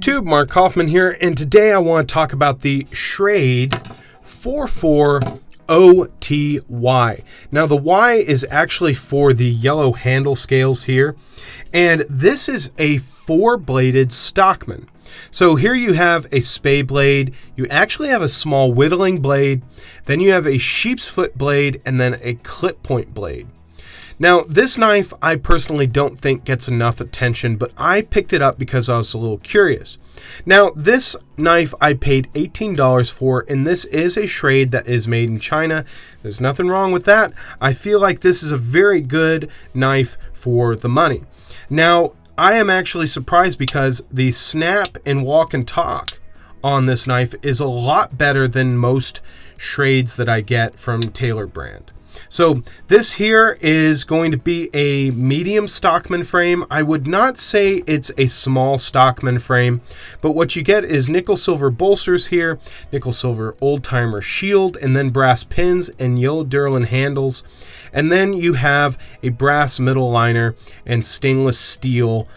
YouTube, Mark Kaufman here, and today I want to talk about the Schrade 44OTY. Now the Y is actually for the yellow handle scales here, and this is a 4-bladed Stockman. So here you have a spay blade, you actually have a small whittling blade, then you have a sheep's foot blade, and then a clip point blade. Now, this knife I personally don't think gets enough attention, but I picked it up because I was a little curious. Now, this knife I paid $18 for, and this is a Schrade that is made in China. There's nothing wrong with that. I feel like this is a very good knife for the money. Now, I am actually surprised because the snap and walk and talk on this knife is a lot better than most Schrades that I get from Taylor brand. So this here is going to be a medium Stockman frame. I would not say it's a small Stockman frame, but what you get is nickel silver bolsters here, nickel silver old timer shield, and then brass pins and yellow Durlin handles. And then you have a brass middle liner and stainless steel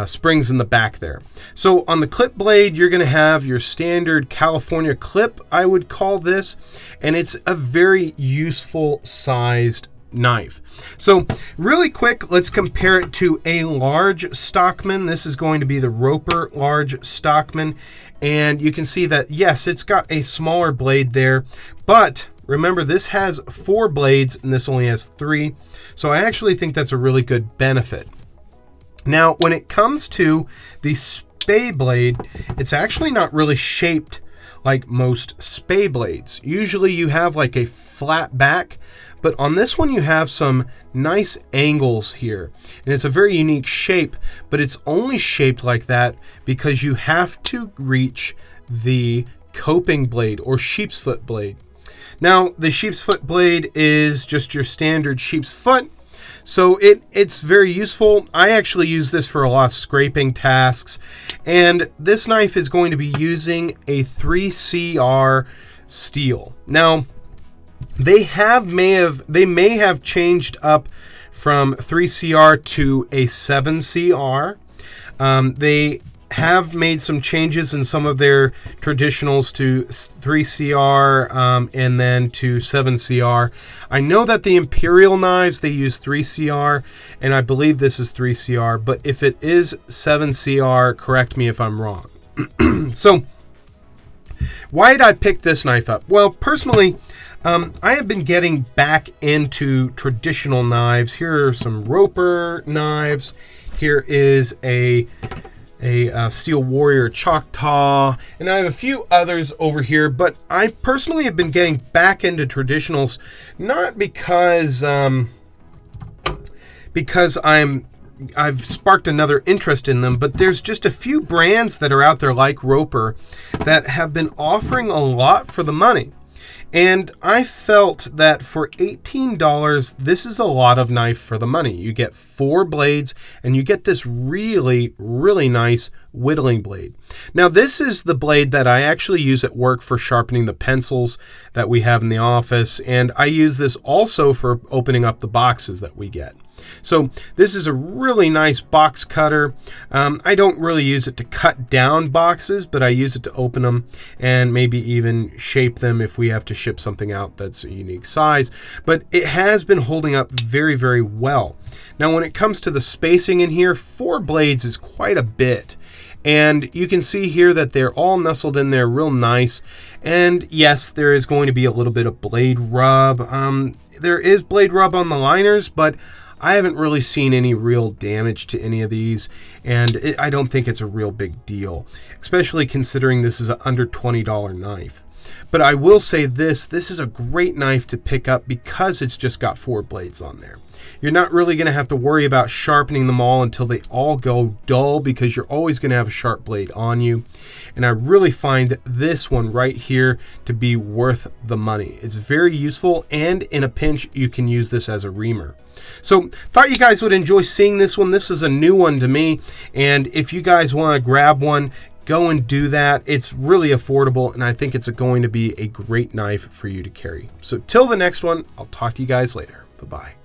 springs in the back there. So on the clip blade, you're going to have your standard California clip, I would call this, and it's a very useful sized knife. So really quick, let's compare it to a large Stockman. This is going to be the Roper large Stockman, and you can see that yes, it's got a smaller blade there, but remember this has 4 blades and this only has 3, so I actually think that's a really good benefit. Now, when it comes to the spay blade, it's actually not really shaped like most spay blades. Usually you have like a flat back, but on this one you have some nice angles here. And it's a very unique shape, but it's only shaped like that because you have to reach the coping blade or sheep's foot blade. Now, the sheep's foot blade is just your standard sheep's foot. So it's very useful. I actually use this for a lot of scraping tasks, and this knife is going to be using a 3CR steel. Now, they may have changed up from 3CR to a 7CR. They have made some changes in some of their traditionals to 3CR and then to 7CR. I know that the Imperial knives, they use 3CR, and I believe this is 3CR, but if it is 7CR, correct me if I'm wrong. So, why did I pick this knife up? Well, personally, I have been getting back into traditional knives. Here are some Roper knives. Here is a Steel Warrior Choctaw, and I have a few others over here, but I personally have been getting back into traditionals, not because I've sparked another interest in them, but there's just a few brands that are out there like Roper that have been offering a lot for the money. And I felt that for $18, this is a lot of knife for the money. You get 4 blades, and you get this really, really nice whittling blade. Now, this is the blade that I actually use at work for sharpening the pencils that we have in the office, and I use this also for opening up the boxes that we get. So this is a really nice box cutter. I don't really use it to cut down boxes, but I use it to open them and maybe even shape them if we have to ship something out that's a unique size. But it has been holding up very, very well. Now, when it comes to the spacing in here, 4 blades is quite a bit. And you can see here that they're all nestled in there real nice. And yes, there is going to be a little bit of blade rub. There is blade rub on the liners, but I haven't really seen any real damage to any of these, and I don't think it's a real big deal, especially considering this is an under $20 knife. But I will say this is a great knife to pick up because it's just got 4 blades on there. You're not really going to have to worry about sharpening them all until they all go dull, because you're always going to have a sharp blade on you. And I really find this one right here to be worth the money. It's very useful, and in a pinch you can use this as a reamer. So thought you guys would enjoy seeing this one. This is a new one to me, and if you guys want to grab one, go and do that. It's really affordable, and I think it's going to be a great knife for you to carry. So till the next one, I'll talk to you guys later. Bye-bye.